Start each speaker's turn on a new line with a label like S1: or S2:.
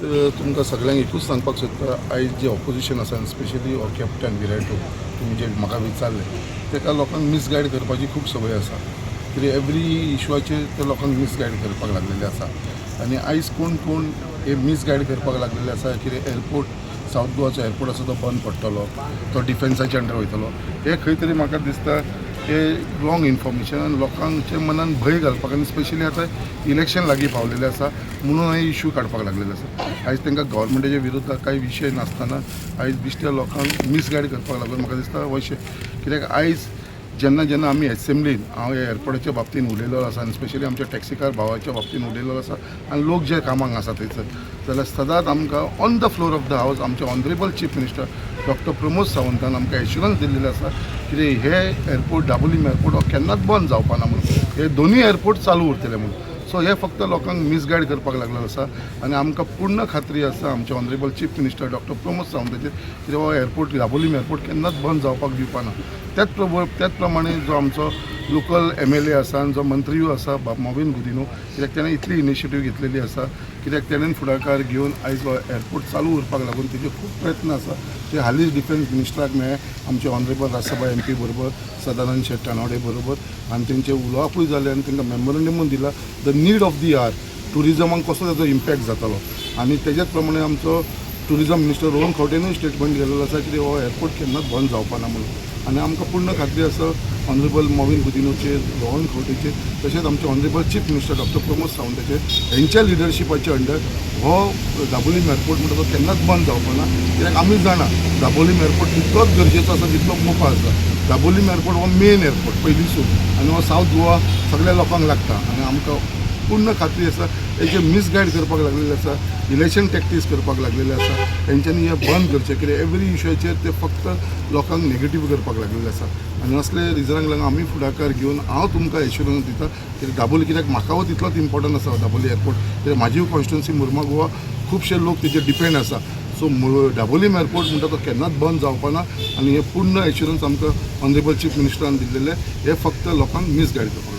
S1: तुमकां सगळ्यांक एकूच सांगपाक सोदता, आयज जे ऑपोजिशन आसा स्पेशली कॅप्टन विराटो तुमी जे म्हाका विचारले ताका लोकांक मिसगायड करपाची खूब संवय आसा. कित्याक एवरी इश्यूआचेर ते लोकांक मिसगायड करपाक लागलेले आसा आनी आयज कोण कोण हे मिसगायड करपाक लागलेले आसा. कित्याक एअरपोर्ट सावथ गोवाचो एअरपोर्ट आसा तो बंद पडटलो, तो डिफेन्साच्या अंडर वयतलो. हे खंय तरी म्हाका दिसता हे रॉंग इन्फॉर्मेशन आनी लोकांच्या मनान भंय घालपाक आनी स्पेशली आतां इलेक्शन लागीं पावलेलें आसा म्हणून हे इश्यू काडपाक लागलेले आसा. आयज तांकां गव्हर्मेंटाच्या विरोधात कांय विशय नासतना आयज बिश्ट्या लोकांक मिसगायड करपाक लागून म्हाका दिसता अशें. कित्याक आयज जेन्ना जेन्ना आमी एसेंब्लीन हांव एअरपोर्टाच्या बाबतीन उलयलो आसा आनी स्पेशली आमच्या टॅक्सीकार भावाच्या बाबतीन उलयलो आसा आनी लोक जे कामाक आसा थंयसर जाल्यार सदांच आमकां on the floor of the house आमचे honourable chief minister doctor Pramod सावंतान आमकां एश्युरन्स दिल्लेले आसा की हे एअरपोर्ट दाबोलीम एअरपोर्ट हो केन्नाच बंद जावपाना म्हणून, हे दोनूय एअरपोर्ट चालू उरतले म्हणून. सो हे फक्त लोकांक मिसगायड करपाक लागलेलो आसा आनी आमकां पूर्ण खात्री आसा आमचे honourable chief minister doctor Pramod सावंताचेर की हो एअरपोर्ट दाबोलीम एअरपोर्ट केन्नाच बंद जावपाक दिवपाना. त्याच प्रमाणे जो आमचो लोकल MLA आसा आनी जो मंत्रीय आसा मॉविन गुदिन्हो, कित्याक ताणें इतली इनिशिएटीव घेतलेली आसा, कित्याक ताणें फुडाकार घेवन आयज हो एअरपोर्ट चालू उरपाक लागून तेजे खूब प्रयत्न आसा. ते हालींच डिफेन्स मिनिस्टराक मेळ्ळे आमचे ऑनरेबल राज्यसभा MP बरोबर सदानंद शेट टानवडे बरोबर आनी तेंचे उलोवपूय जाले आनी तांकां मेमोरंडमूय दिला the need of the hour ट्युरिजमाक कसो ताजो इम्पॅक्ट जातालो. आनी तेज्याच प्रमाणे आमचो ट्युरिजम मिनिस्टर रोहन खंवटेनूय स्टेटमेंट केलेलो आसा की हो एअरपोर्ट केन्नाच बंद जावपाना म्हणून. आनी आमकां पूर्ण खात्री आसा ऑनरेबल मॉविन गुदिन्होचेर, रोहन खंवटेचेर, तशेंच आमचे honourable chief minister doctor Pramod सावंताचेर हेंच्या लिडरशिपाच्या अंडर हो दाबोलीम एअरपोर्ट म्हणटा तो केन्नाच बंद जावपाना. कित्याक आमी जाणा दाबोलीम एअरपोर्ट तितलोच गरजेचो आसा जितलो मोपा आसा. दाबोलीम एअरपोर्ट हो मेन एअरपोर्ट पयलींसून आनी हो सावथ गोवा सगळ्या लोकांक लागता आनी आमकां पूर्ण खात्री आसा हेजे मिसगायड करपाक लागलेले आसा, इलेक्शन टॅक्टीस करपाक लागलेले आसा. तेंच्यांनी हे बंद करचें कित्याक एवरी इश्यूचेर ते फक्त लोकांक नेगेटीव करपाक लागलेले आसा. आनी असले रिजनाक लागून आमी फुडाकार घेवन हांव तुमकां एश्युरन्स दिता की दाबोली, कित्याक म्हाका तितलोच इम्पॉर्टंट आसा दाबोली एअरपोर्ट. कित्याक म्हाजी कॉन्स्टिट्युन्सी मुर्मा गोवा खुबशे लोक तेजेर डिपेंड आसा. सो दाबोलीम एअरपोर्ट म्हणटा तो केन्नाच बंद जावपाना आनी हे पूर्ण एश्युरन्स आमकां ऑनरेबल चीफ मिनिस्टरान दिल्लेले. हे फक्त लोकांक मिसगायड करपाक